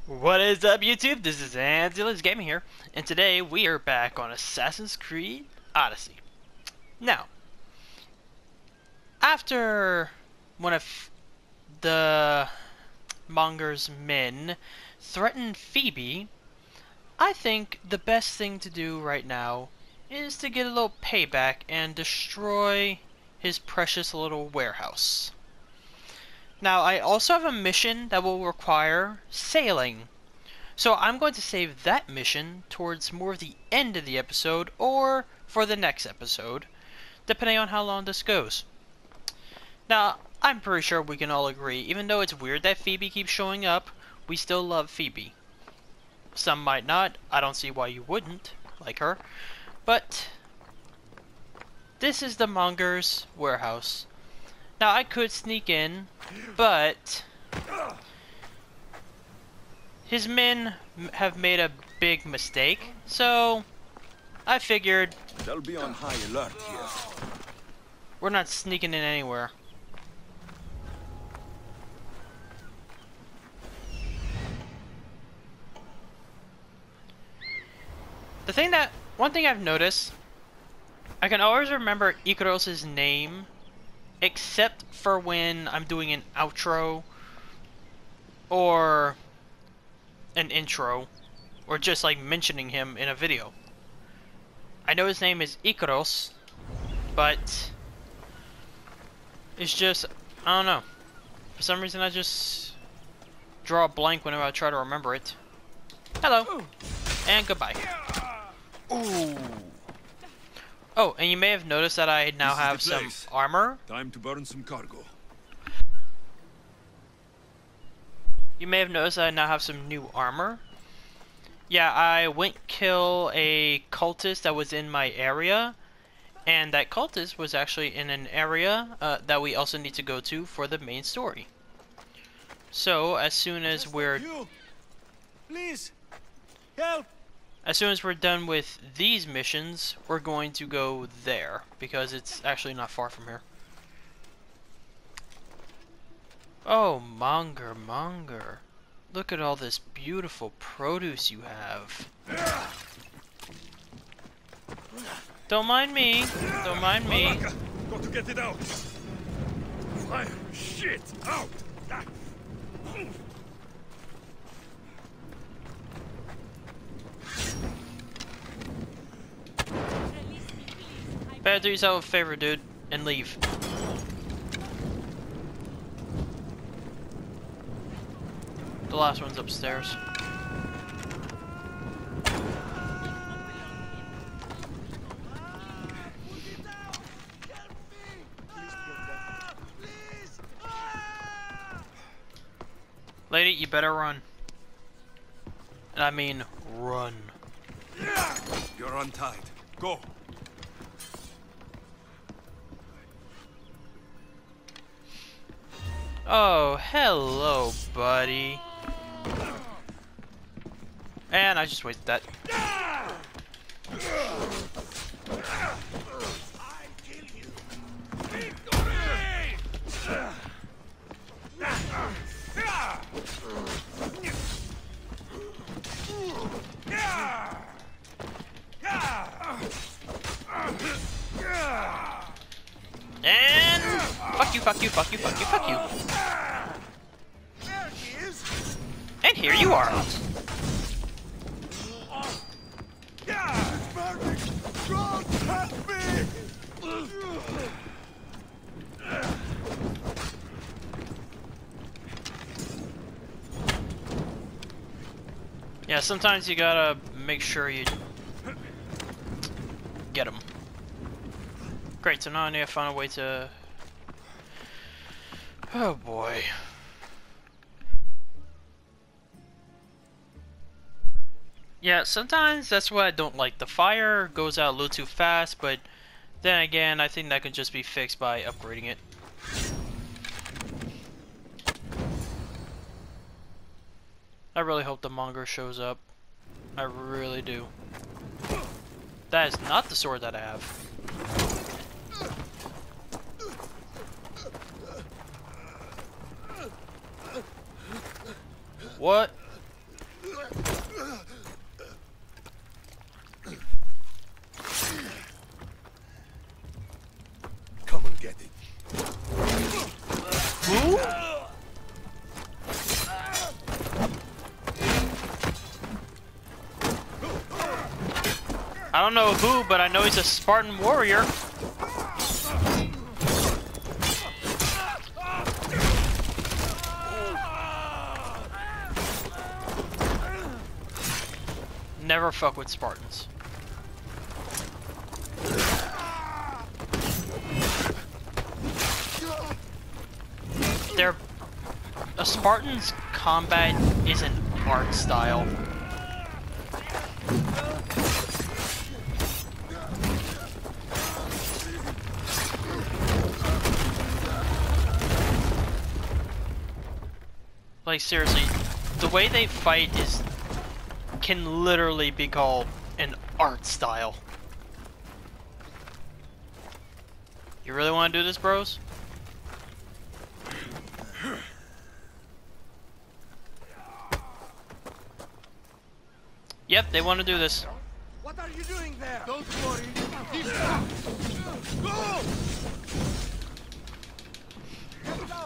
What is up, YouTube? This is Anzila's Gaming here, and today we are back on Assassin's Creed Odyssey. Now, after one of the Monger's men threatened Phoebe, I think the best thing to do right now is to get a little payback and destroy his precious little warehouse. Now, I also have a mission that will require sailing. So I'm going to save that mission towards more of the end of the episode or for the next episode, depending on how long this goes. Now, I'm pretty sure we can all agree, even though it's weird that Phoebe keeps showing up, we still love Phoebe. Some might not. I don't see why you wouldn't like her. But this is the Monger's warehouse. Now, I could sneak in, but his men have made a big mistake, so I figured they'll be on high alert here. We're not sneaking in anywhere. One thing I've noticed, I can always remember Ikaros's name, except for when I'm doing an outro or an intro, or just like mentioning him in a video. I know his name is Ikaros, but it's just, I don't know. For some reason I just draw a blank whenever I try to remember it. Hello, and goodbye. Ooh. Oh, and you may have noticed that I now have some armor. Time to burn some cargo. You may have noticed that I now have some new armor. Yeah, I went kill a cultist that was in my area, and that cultist was actually in an area that we also need to go to for the main story. So, as soon as we're... Please, help! As soon as we're done with these missions, we're going to go there, because it's actually not far from here. Oh, Monger. Look at all this beautiful produce you have. Don't mind me. Don't mind me. Got to get it out. Fire shit out. Better do yourself a favor, dude, and leave. The last one's upstairs. Lady, you better run. And I mean, run. You're untied. Go. Oh, hello, buddy. And I just wasted that. And fuck you, fuck you, fuck you, fuck you, fuck you. And here you are. Yeah, sometimes you gotta make sure you get them. Great, so now I need to find a way to... Oh boy. Yeah, sometimes that's what I don't like. The fire goes out a little too fast, but then again, I think that could just be fixed by upgrading it. I really hope the Monger shows up. I really do. That is not the sword that I have. What? get it. Who? I don't know who, but I know he's a Spartan warrior. Never fuck with Spartans. A Spartan's combat is an art style. Like seriously, the way they fight can literally be called an art style. You really want to do this, bros? Yep, they want to do this. What are you doing there? Don't worry. Go!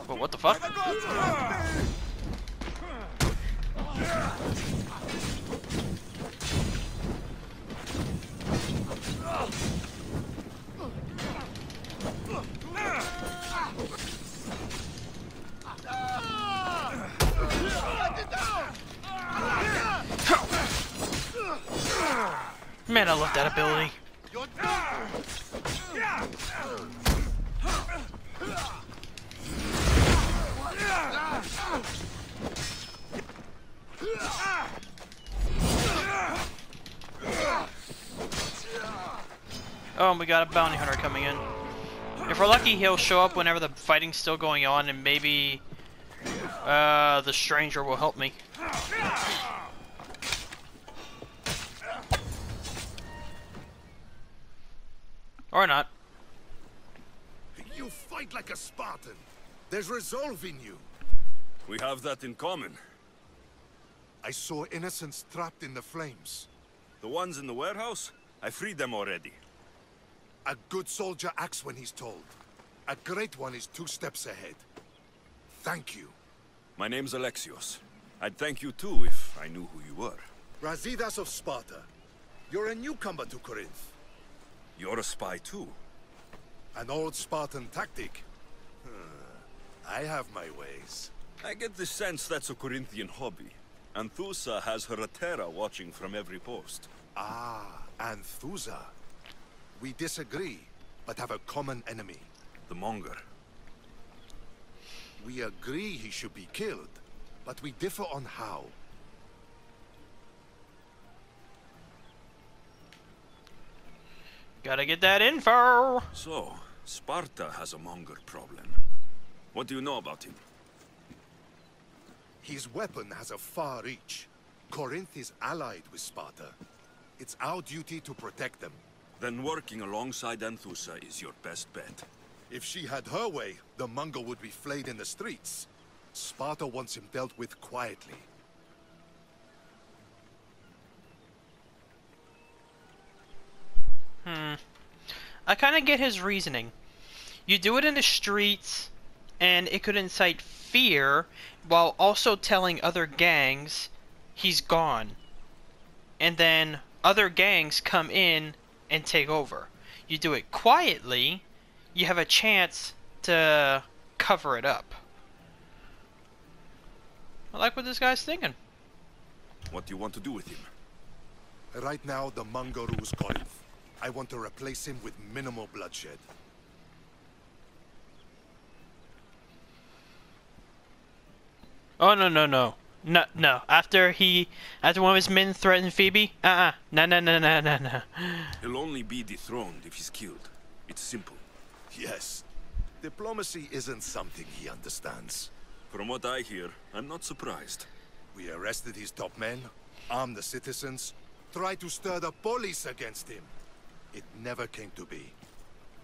But what the fuck? Man, I love that ability. Oh, and we got a bounty hunter coming in. If we're lucky, he'll show up whenever the fighting's still going on, and maybe the stranger will help me. Or not. You fight like a Spartan. There's resolve in you. We have that in common. I saw innocents trapped in the flames. The ones in the warehouse? I freed them already. A good soldier acts when he's told. A great one is 2 steps ahead. Thank you. My name's Alexios. I'd thank you too if I knew who you were. Razidas of Sparta. You're a newcomer to Corinth. You're a spy too. An old Spartan tactic. I have my ways. I get the sense that's a Corinthian hobby. Anthusa has her Atera watching from every post. Ah, Anthusa. We disagree, but have a common enemy. The Monger. We agree he should be killed, but we differ on how. Gotta get that info! So, Sparta has a Monger problem. What do you know about him? His weapon has a far reach. Corinth is allied with Sparta. It's our duty to protect them. Then working alongside Anthusa is your best bet. If she had her way, the Mongol would be flayed in the streets. Sparta wants him dealt with quietly. I kind of get his reasoning. You do it in the streets, and it could incite fear, while also telling other gangs he's gone. And then other gangs come in and take over. You do it quietly, you have a chance to cover it up. I like what this guy's thinking. What do you want to do with him? Right now, the Mongol rules Corinth. I want to replace him with minimal bloodshed. Oh, no, no, no. No, no. After one of his men threatened Phoebe? No, no, no, no, no, no. He'll only be dethroned if he's killed. It's simple. Yes. Diplomacy isn't something he understands. From what I hear, I'm not surprised. We arrested his top men, armed the citizens, tried to stir the police against him. It never came to be.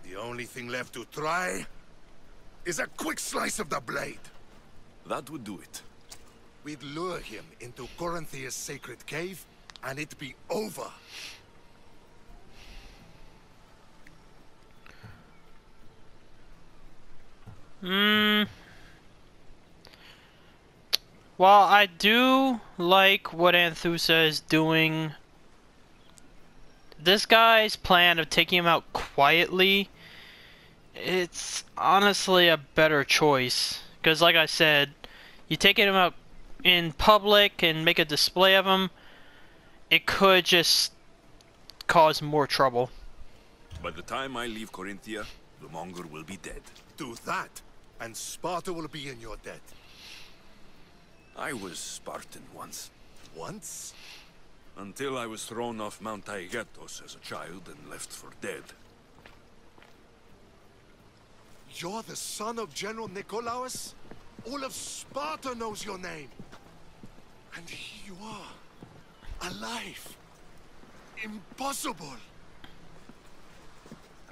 The only thing left to try is a quick slice of the blade. That would do it. We'd lure him into Corinthia's sacred cave, and it'd be over. Hmm. While I do like what Anthusa is doing, this guy's plan of taking him out quietly, it's honestly a better choice. Because like I said, you taking him out in public and make a display of him, it could just cause more trouble. By the time I leave Corinthia, the Mongol will be dead. Do that, and Sparta will be in your debt. I was Spartan once. Once? Until I was thrown off Mount Taygetos as a child and left for dead. You're the son of General Nikolaos? All of Sparta knows your name. And here you are, alive. Impossible.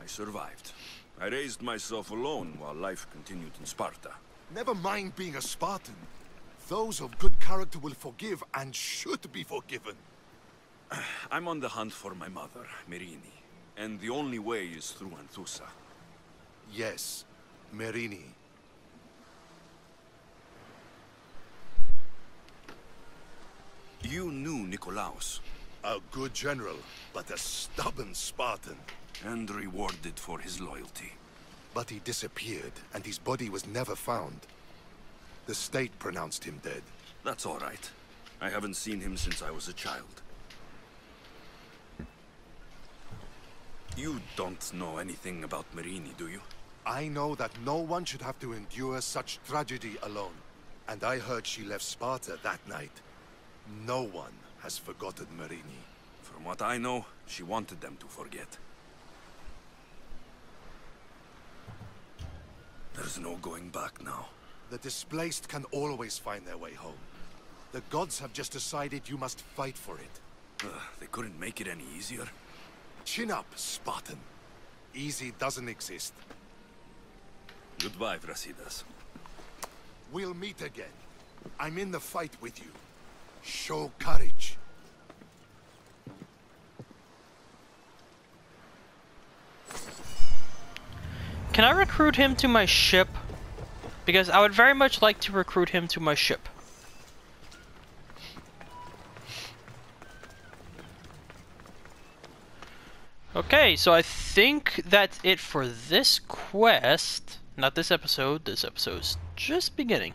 I survived. I raised myself alone while life continued in Sparta. Never mind being a Spartan. Those of good character will forgive and should be forgiven. I'm on the hunt for my mother, Merini. And the only way is through Anthusa. Yes, Merini. You knew Nikolaos. A good general, but a stubborn Spartan. And rewarded for his loyalty. But he disappeared, and his body was never found. The state pronounced him dead. That's all right. I haven't seen him since I was a child. You don't know anything about Merini, do you? I know that no one should have to endure such tragedy alone. And I heard she left Sparta that night. No one has forgotten Merini. From what I know, she wanted them to forget. There's no going back now. The displaced can always find their way home. The gods have just decided you must fight for it. They couldn't make it any easier. Chin up, Spartan. Easy doesn't exist. Goodbye, Brasidas. We'll meet again. I'm in the fight with you. Show courage. Can I recruit him to my ship? Because I would very much like to recruit him to my ship. Okay, so I think that's it for this quest. Not this episode. This episode's just beginning.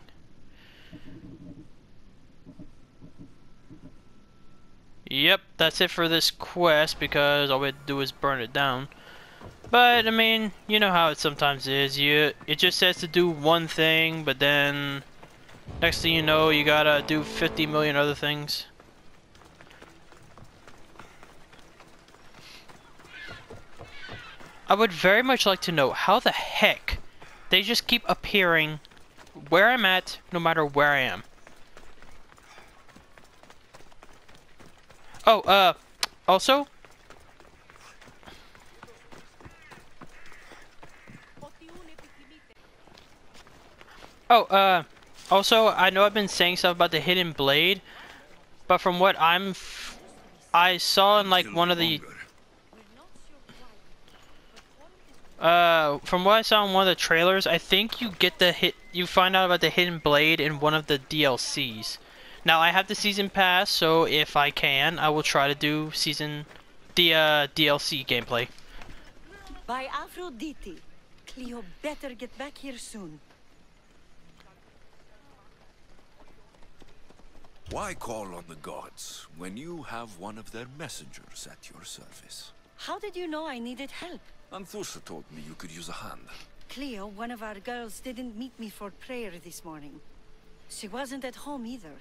Yep, that's it for this quest because all we had to do is burn it down. But, I mean, you know how it sometimes is. It just says to do one thing, but then next thing you know, you gotta do 50 million other things. I would very much like to know how the heck they just keep appearing where I'm at, no matter where I am. Oh, also... Oh, also, I know I've been saying stuff about the hidden blade, but from what I saw in like one of the from what I saw in one of the trailers, I think you find out about the hidden blade in one of the DLCs. Now I have the season pass, so if I can, I will try to do DLC gameplay. By Aphrodite, Cleo better get back here soon. Why call on the gods when you have one of their messengers at your service? How did you know I needed help? Anthusa told me you could use a hand. Cleo, one of our girls, didn't meet me for prayer this morning. She wasn't at home either.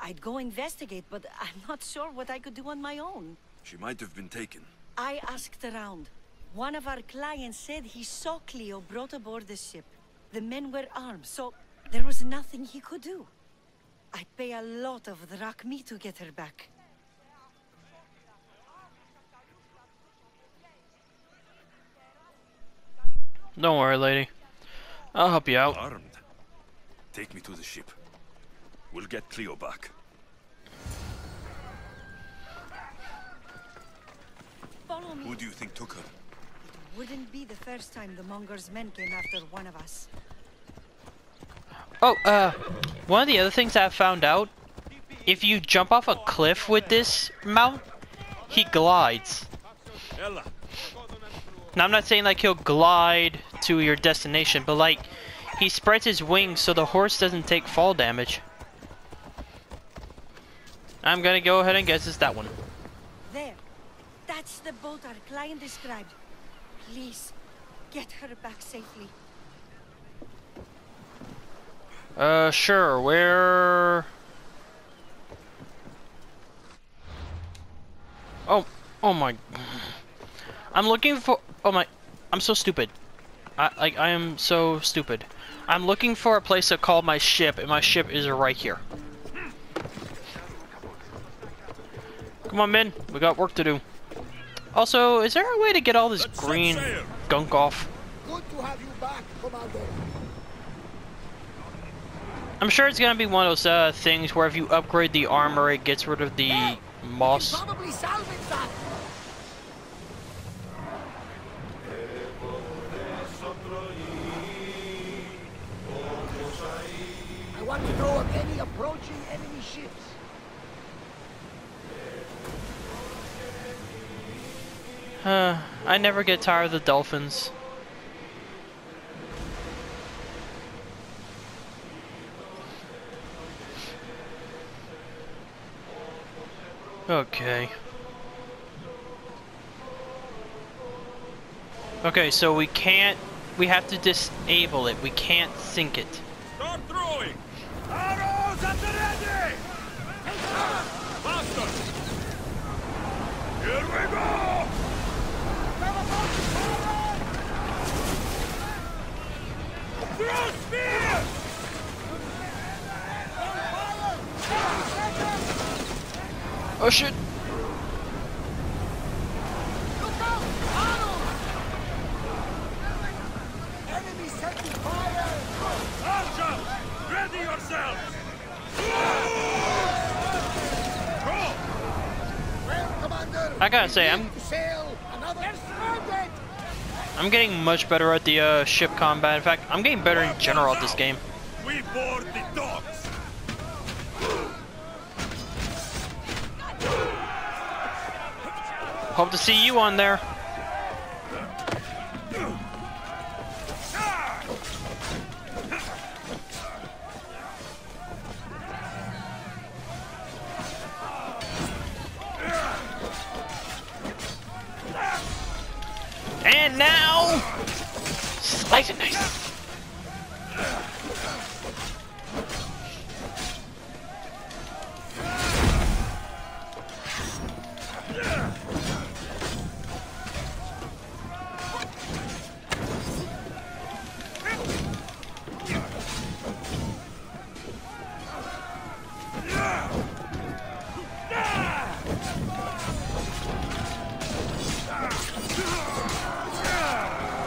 I'd go investigate, but I'm not sure what I could do on my own. She might have been taken. I asked around. One of our clients said he saw Cleo brought aboard the ship. The men were armed, so there was nothing he could do. I'd pay a lot of drachmi to get her back. Don't worry, lady. I'll help you out. Armed? Take me to the ship. We'll get Cleo back. Follow me. Who do you think took her? It wouldn't be the first time the Monger's men came after one of us. Oh, one of the other things I found out, if you jump off a cliff with this mount, he glides. Now I'm not saying like he'll glide to your destination, but like he spreads his wings so the horse doesn't take fall damage. I'm gonna go ahead and guess it's that one. There. That's the boat our client described. Please, get her back safely. Sure, where... Oh my... I'm looking for... Oh my... I'm so stupid. I am so stupid. I'm looking for a place to call my ship, and my ship is right here. Come on, men. We got work to do. Also, is there a way to get all this green gunk off? Good to have you back, Commander. I'm sure it's gonna be one of those things where if you upgrade the armor, it gets rid of the moss. You can probably salvage that. I want to know of any approaching enemy ships. I never get tired of the dolphins. Okay. Okay, so we have to disable it. We can't sink it. Start throwing! Arrows at the ready! Faster! Here we go! Throw spears! Oh shit! Enemy setting fire! Archers! Ready yourselves! Well, Commander, I gotta say, to sail another stranded! I'm getting much better at the ship combat. In fact, I'm getting better in general at this game. We board the dogs! Hope to see you on there. And now, slice it nice.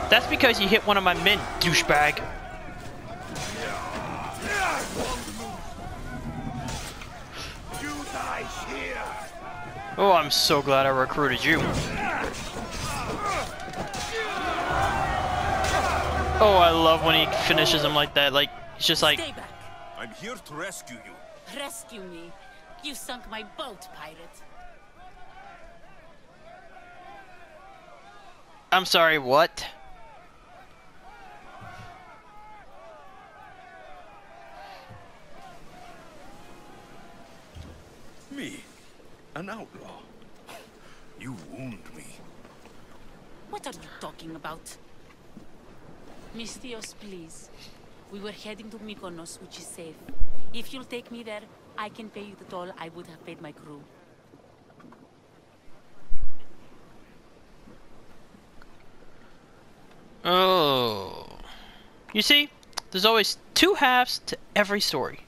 That's because you hit one of my men, douchebag. You guys here! Oh, I'm so glad I recruited you. Oh, I love when he finishes him like that. Like, it's just like... Stay back. I'm here to rescue you. Rescue me. You sunk my boat, pirate. I'm sorry, what? Me? An outlaw? You wound me. What are you talking about? Mystios, please. We were heading to Mykonos, which is safe. If you'll take me there, I can pay you the toll I would have paid my crew. Oh. You see, there's always two halves to every story.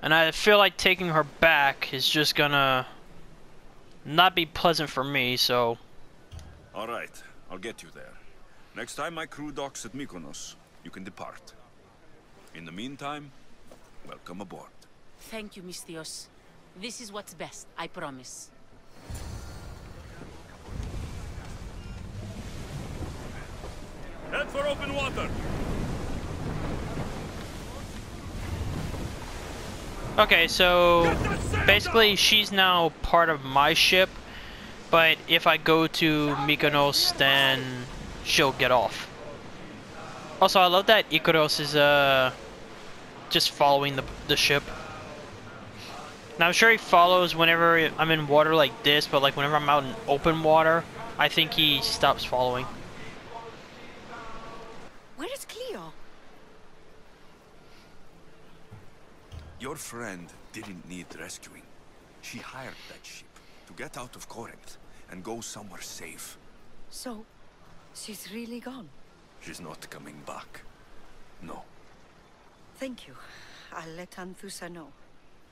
And I feel like taking her back is just gonna not be pleasant for me, so... Alright, I'll get you there. Next time my crew docks at Mykonos, you can depart. In the meantime, welcome aboard. Thank you, Mystios. This is what's best, I promise. Head for open water! Okay, so basically she's now part of my ship, but if I go to Mykonos, then she'll get off. Also, I love that Icaros is just following the ship. Now I'm sure he follows whenever I'm in water like this, but like whenever I'm out in open water, I think he stops following. Where is Cleo? Your friend didn't need rescuing. She hired that ship to get out of Corinth and go somewhere safe. So, she's really gone. She's not coming back. No. Thank you. I'll let Anthusa know.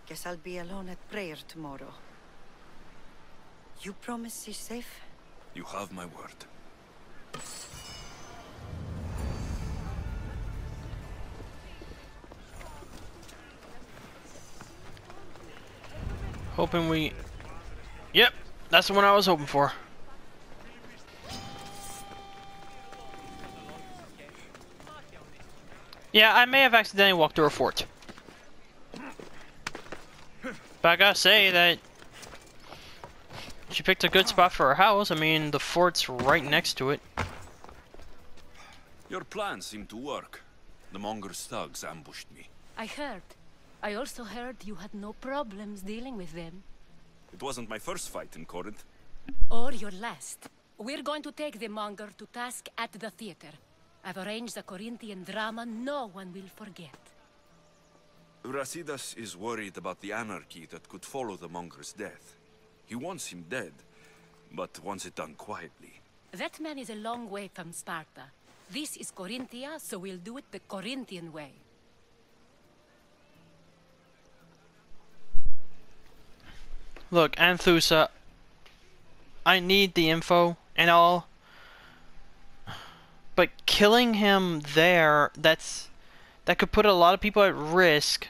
Guess I'll be alone at prayer tomorrow. You promise she's safe? You have my word. Hoping we... Yep, that's the one I was hoping for. Yeah, I may have accidentally walked through a fort. But I gotta say that she picked a good spot for her house. I mean, the fort's right next to it. Your plans seem to work. The Monger's thugs ambushed me. I heard. I also heard you had no problems dealing with them. It wasn't my first fight in Corinth. Or your last. We're going to take the monger to task at the theater. I've arranged a Corinthian drama no one will forget. Brasidas is worried about the anarchy that could follow the Monger's death. He wants him dead, but wants it done quietly. That man is a long way from Sparta. This is Corinthia, so we'll do it the Corinthian way. Look, Anthusa, I need the info and all, but killing him there, that could put a lot of people at risk,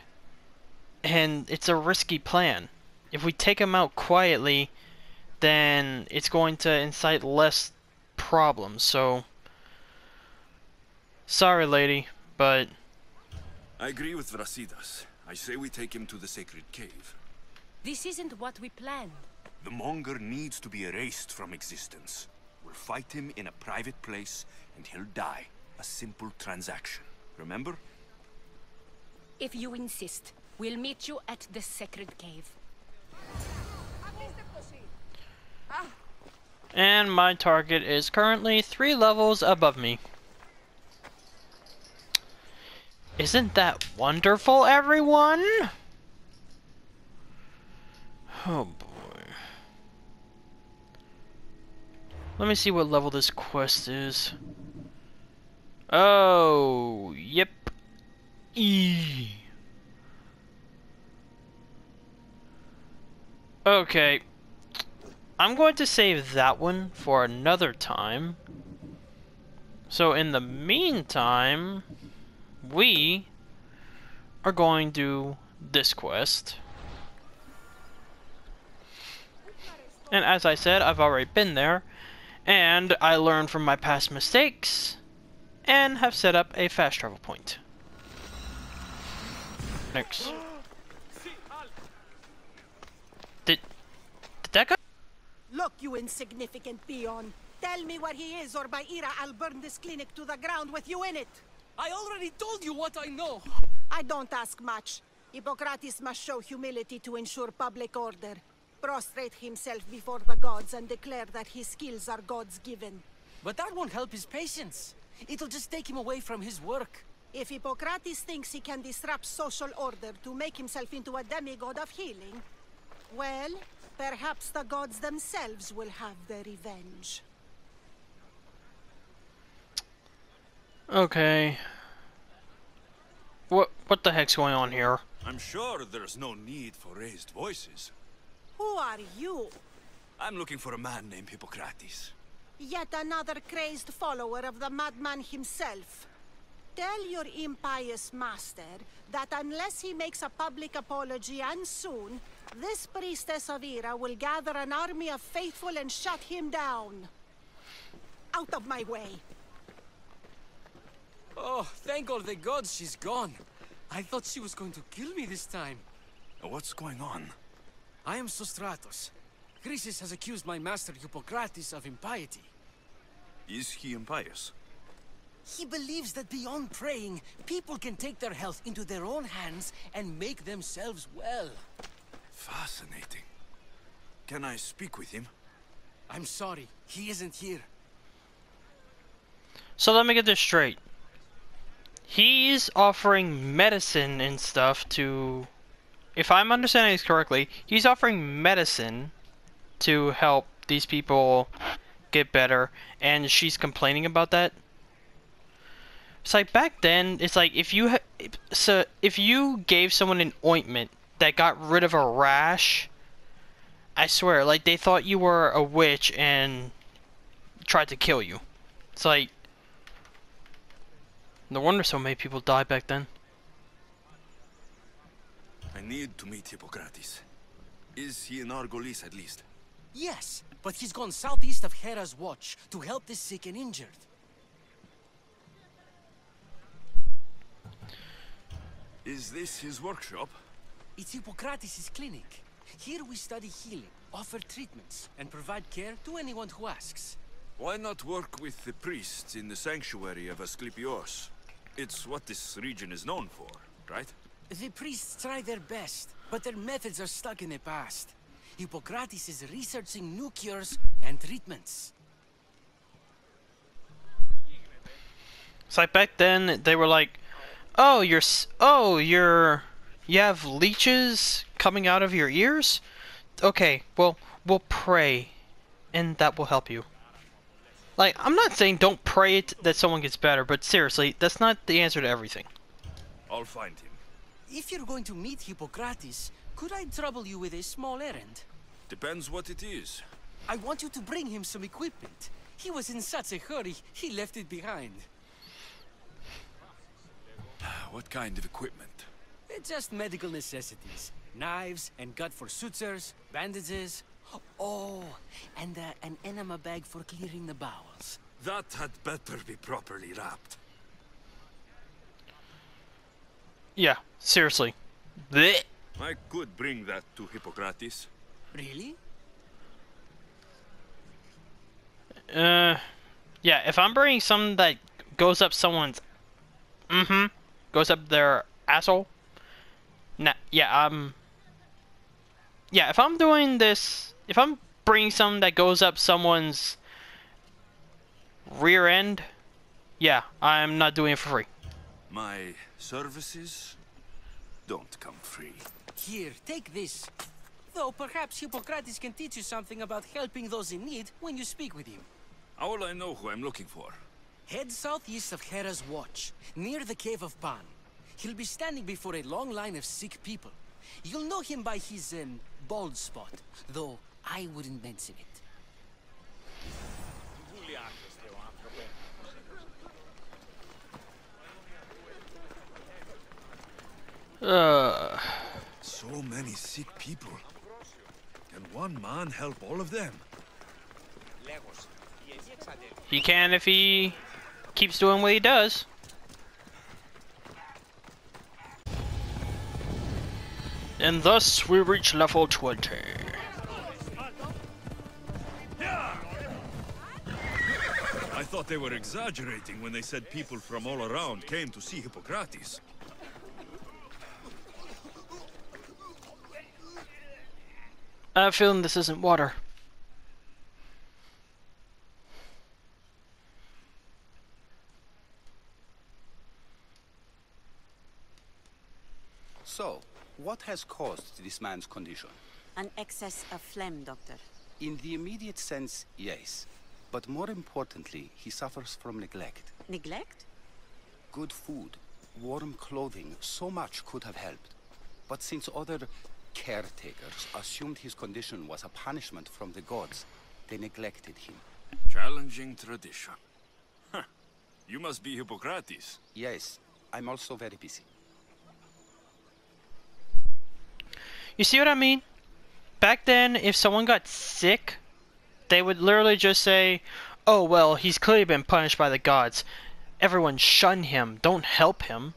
and it's a risky plan. If we take him out quietly, then it's going to incite less problems, so... Sorry, lady, but... I agree with Brasidas. I say we take him to the sacred cave. This isn't what we planned. The Monger needs to be erased from existence. We'll fight him in a private place, and he'll die. A simple transaction. Remember? If you insist, we'll meet you at the sacred cave. And my target is currently 3 levels above me. Isn't that wonderful, everyone? Oh boy. Let me see what level this quest is. Oh, yep. E. Okay. I'm going to save that one for another time. So in the meantime, we are going to do this quest. And as I said, I've already been there, and I learned from my past mistakes, and have set up a fast travel point. Next. Did that go? Look, you insignificant peon. Tell me where he is, or by Ira, I'll burn this clinic to the ground with you in it. I already told you what I know. I don't ask much. Hippocrates must show humility to ensure public order. Prostrate himself before the gods and declare that his skills are God's given. But that won't help his patients. It'll just take him away from his work. If Hippocrates thinks he can disrupt social order to make himself into a demigod of healing, well, perhaps the gods themselves will have their revenge. Okay. What the heck's going on here? I'm sure there's no need for raised voices. Who are you? I'm looking for a man named Hippocrates. Yet another crazed follower of the madman himself. Tell your impious master that unless he makes a public apology, and soon, this priestess of Ira will gather an army of faithful and shut him down. Out of my way. Oh, thank all the gods she's gone. I thought she was going to kill me this time. What's going on? I am Sostratos. Chrysis has accused my master Hippocrates of impiety. Is he impious? He believes that beyond praying, people can take their health into their own hands and make themselves well. Fascinating. Can I speak with him? I'm sorry, he isn't here. So let me get this straight. He's offering medicine and stuff to... If I'm understanding this correctly, he's offering medicine to help these people get better, and she's complaining about that. It's like back then, it's like if you gave someone an ointment that got rid of a rash, I swear, like they thought you were a witch and tried to kill you. It's like, no wonder so many people died back then. I need to meet Hippocrates. Is he in Argolis at least? Yes, but he's gone southeast of Hera's watch to help the sick and injured. Is this his workshop? It's Hippocrates' clinic. Here we study healing, offer treatments, and provide care to anyone who asks. Why not work with the priests in the sanctuary of Asclepios? It's what this region is known for, right? The priests try their best, but their methods are stuck in the past. Hippocrates is researching new cures and treatments. It's like back then they were like, "Oh, you have leeches coming out of your ears? Okay, well, we'll pray, and that will help you." Like, I'm not saying don't pray that someone gets better, but seriously, that's not the answer to everything. I'll find him. If you're going to meet Hippocrates, could I trouble you with a small errand? Depends what it is. I want you to bring him some equipment. He was in such a hurry, he left it behind. What kind of equipment? Just medical necessities. Knives and gut for sutures, bandages. Oh, and an enema bag for clearing the bowels. That had better be properly wrapped. Yeah, seriously. Blech. I could bring that to Hippocrates. Really? Yeah, if I'm bringing something that goes up someone's... goes up their asshole... Nah, yeah, yeah, if I'm doing this... If I'm bringing something that goes up someone's rear end... Yeah, I'm not doing it for free. My services don't come free. Here, take this. Though perhaps Hippocrates can teach you something about helping those in need when you speak with him. How will I know who I'm looking for? Head southeast of Hera's watch, near the Cave of Pan. He'll be standing before a long line of sick people. You'll know him by his, bald spot, though I wouldn't mention it. So many sick people. Can one man help all of them? He can if he keeps doing what he does. And thus we reach level 20. I thought they were exaggerating when they said people from all around came to see Hippocrates. I have a feeling this isn't water. So, what has caused this man's condition? An excess of phlegm, Doctor. In the immediate sense, yes. But more importantly, he suffers from neglect. Neglect? Good food, warm clothing, so much could have helped. But since other caretakers assumed his condition was a punishment from the gods, they neglected him. Challenging tradition. Huh. You must be Hippocrates. Yes, I'm also very busy. You see what I mean? Back then, if someone got sick, they would literally just say, "Oh, well, he's clearly been punished by the gods. Everyone shun him, don't help him."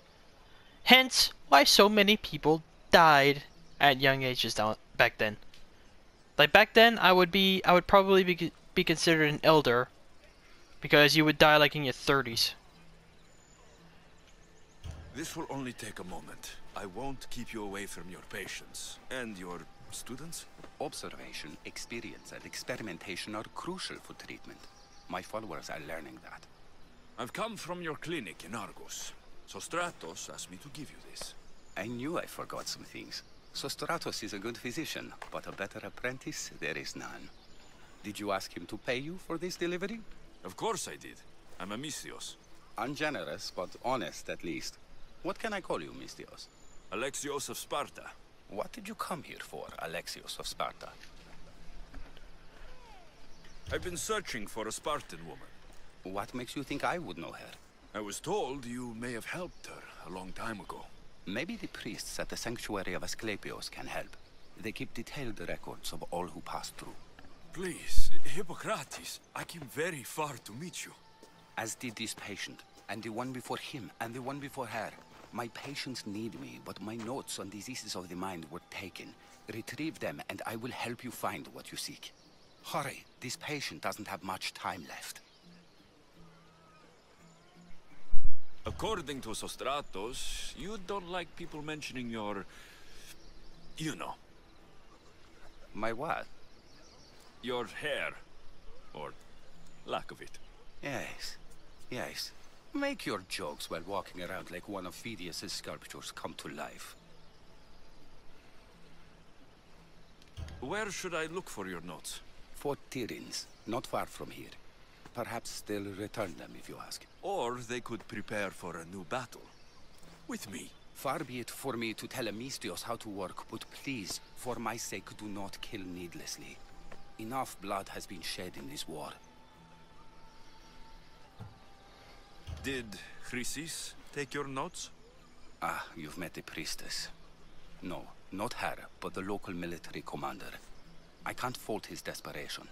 Hence, why so many people died at young ages down back then. Like back then, I would probably be considered an elder, because you would die like in your 30s. This will only take a moment. I won't keep you away from your patients. And your students? Observation, experience, and experimentation are crucial for treatment. My followers are learning that. I've come from your clinic in Argos. So Stratos asked me to give you this. I knew I forgot some things. So Stratos is a good physician, but a better apprentice there is none. Did you ask him to pay you for this delivery? Of course I did. I'm a Misthios. Ungenerous, but honest at least. What can I call you, Misthios? Alexios of Sparta. What did you come here for, Alexios of Sparta? I've been searching for a Spartan woman. What makes you think I would know her? I was told you may have helped her a long time ago. Maybe the priests at the sanctuary of Asclepios can help. They keep detailed records of all who passed through. Please, Hippocrates, I came very far to meet you. As did this patient, and the one before him, and the one before her. My patients need me, but my notes on diseases of the mind were taken. Retrieve them, and I will help you find what you seek. Hurry, this patient doesn't have much time left. According to Sostratos, you don't like people mentioning your... you know. My what? Your hair. Or lack of it. Yes, yes. Make your jokes while walking around like one of Phidias' sculptures come to life. Where should I look for your notes? Fort Tyrins, not far from here. Perhaps they'll return them if you ask. Or they could prepare for a new battle. With me. Far be it for me to tell a Misthios how to work, but please, for my sake, do not kill needlessly. Enough blood has been shed in this war. Did Chrysis take your notes? Ah, you've met the priestess. No, not her, but the local military commander. I can't fault his desperation.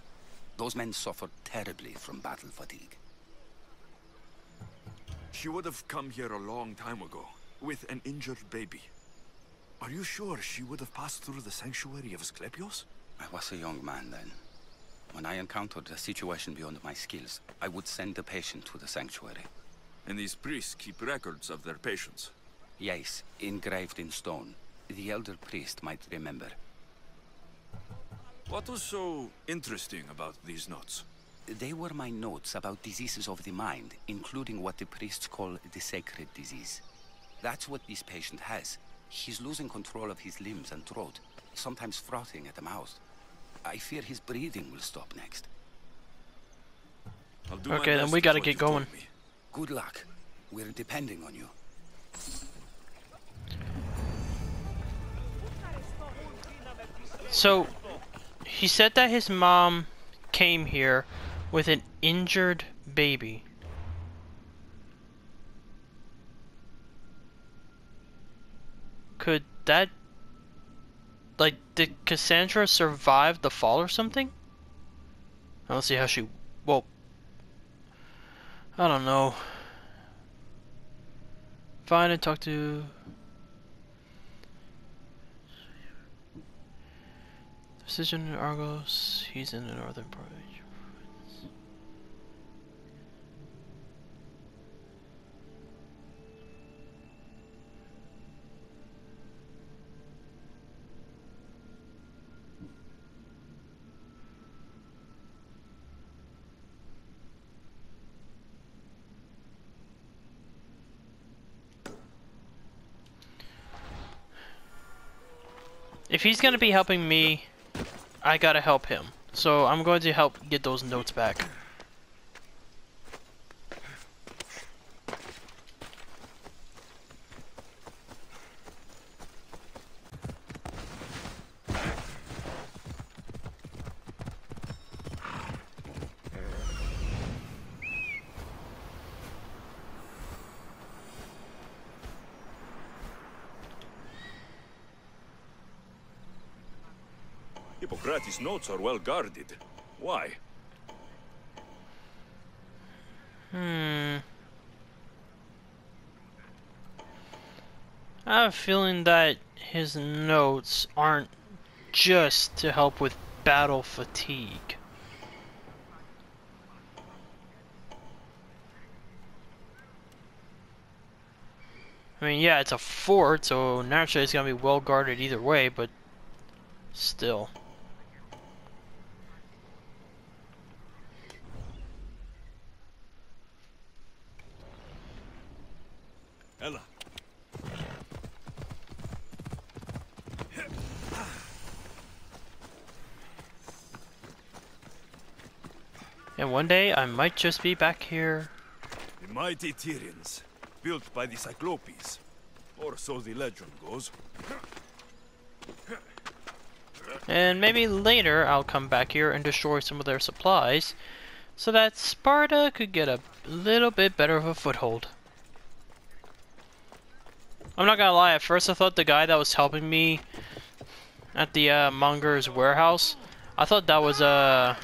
Those men suffered terribly from battle fatigue. She would have come here a long time ago, with an injured baby. Are you sure she would have passed through the sanctuary of Asclepios? I was a young man then. When I encountered a situation beyond my skills, I would send the patient to the sanctuary. And these priests keep records of their patients? Yes, engraved in stone. The elder priest might remember. What was so interesting about these notes? They were my notes about diseases of the mind, including what the priests call the sacred disease. That's what this patient has. He's losing control of his limbs and throat, sometimes frothing at the mouth. I fear his breathing will stop next. I'll do my Okay, then best we with gotta what get you've told going. me. Good luck. We're depending on you. So, he said that his mom came here with an injured baby. Could that... like, did Cassandra survive the fall or something? I don't see how she... well... I don't know. Find and talk to... Decision in Argos. He's in the northern part of Asia. If he's gonna be helping me, I gotta help him. So I'm going to help get those notes back. Hippocrates' notes are well guarded. Why? I have a feeling that his notes aren't just to help with battle fatigue. I mean, yeah, it's a fort, so naturally it's gonna be well guarded either way, but still. Ella. And one day I might just be back here. The mighty Tyrians, built by the Cyclopes, or so the legend goes. And maybe later I'll come back here and destroy some of their supplies, so that Sparta could get a little bit better of a foothold. I'm not gonna lie, at first I thought the guy that was helping me at the monger's warehouse, I thought that was I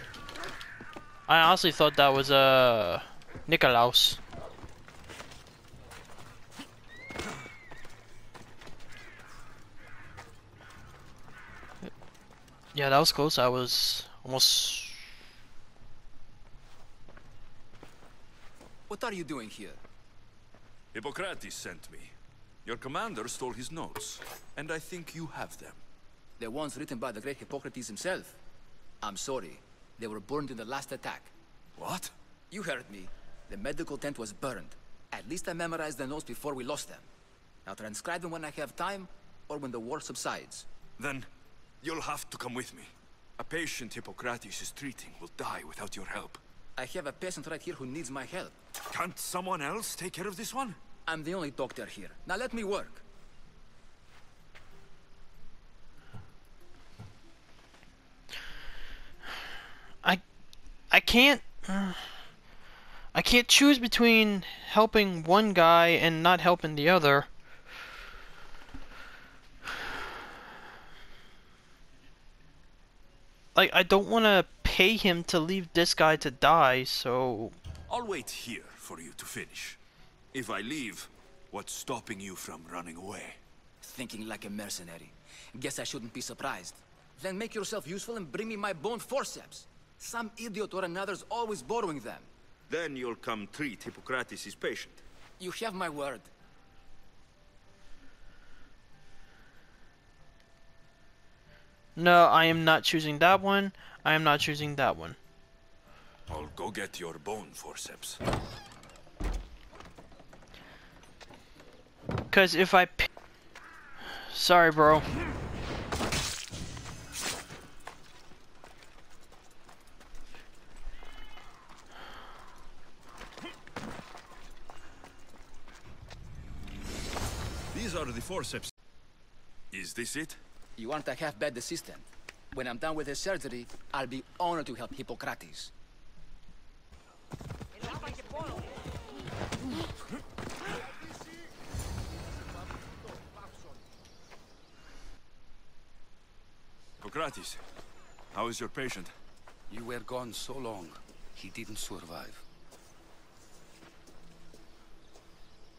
honestly thought that was Nikolaus. Yeah, that was close. I was almost... What are you doing here? Hippocrates sent me. Your commander stole his notes, and I think you have them. The ones written by the great Hippocrates himself. I'm sorry. They were burned in the last attack. What? You heard me. The medical tent was burned. At least I memorized the notes before we lost them. I'll transcribe them when I have time, or when the war subsides. Then, you'll have to come with me. A patient Hippocrates is treating will die without your help. I have a patient right here who needs my help. Can't someone else take care of this one? I'm the only doctor here. Now let me work. I can't choose between helping one guy and not helping the other. Like, I don't want to pay him to leave this guy to die, so... I'll wait here for you to finish. If I leave, what's stopping you from running away? Thinking like a mercenary. Guess I shouldn't be surprised. Then make yourself useful and bring me my bone forceps. Some idiot or another's always borrowing them. Then you'll come treat Hippocrates' patient. You have my word. No, I am not choosing that one. I am not choosing that one. I'll go get your bone forceps. Because if I... Sorry, bro. These are the forceps. Is this it? You aren't a half-bad assistant. When I'm done with his surgery, I'll be honored to help Hippocrates. Hippocrates, how is your patient? You were gone so long, he didn't survive.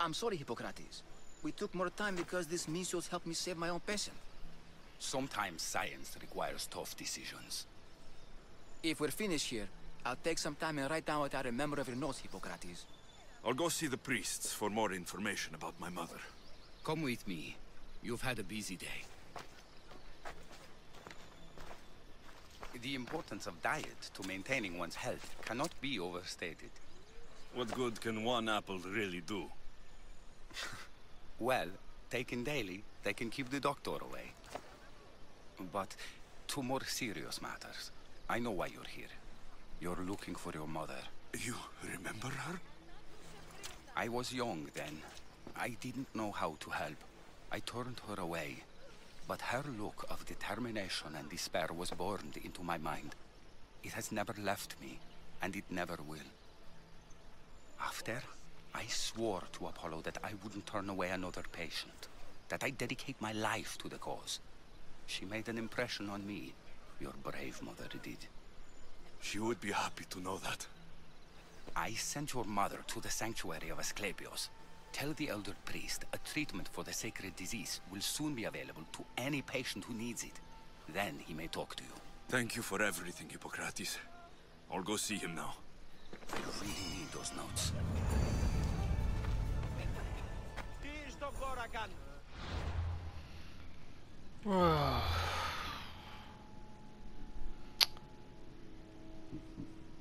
I'm sorry, Hippocrates. We took more time because this measles helped me save my own patient. Sometimes science requires tough decisions. If we're finished here, I'll take some time and write down what I remember of your notes, Hippocrates. I'll go see the priests for more information about my mother. Come with me. You've had a busy day. The importance of diet to maintaining one's health cannot be overstated. What good can one apple really do? Well, taken daily, they can keep the doctor away. But to more serious matters, I know why you're here. You're looking for your mother. You remember her? I was young then. I didn't know how to help. I turned her away. But her look of determination and despair was burned into my mind. It has never left me, and it never will. After, I swore to Apollo that I wouldn't turn away another patient, that I'd dedicate my life to the cause. She made an impression on me. Your brave mother did. She would be happy to know that. I sent your mother to the sanctuary of Asclepios. Tell the elder priest a treatment for the sacred disease will soon be available to any patient who needs it. Then he may talk to you. Thank you for everything, Hippocrates. I'll go see him now. You really need those notes.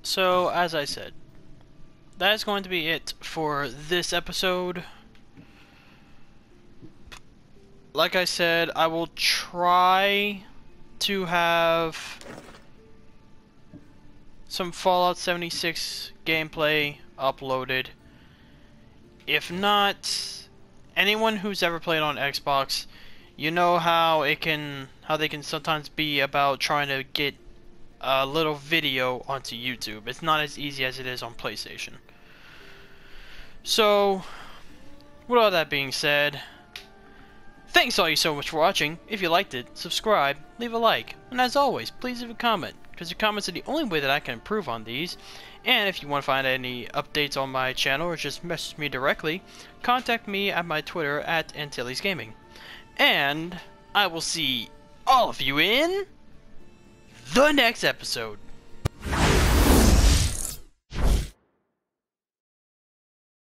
So, as I said, that is going to be it for this episode. Like I said, I will try to have some Fallout 76 gameplay uploaded. If not, anyone who's ever played on Xbox, you know how they can sometimes be about trying to get a little video onto YouTube. It's not as easy as it is on PlayStation. So, with all that being said, thanks all you so much for watching. If you liked it, subscribe, leave a like, and as always, please leave a comment, because your comments are the only way that I can improve on these. And if you want to find any updates on my channel or just message me directly, contact me at my Twitter at AntilliesGaming. And I will see all of you in the next episode.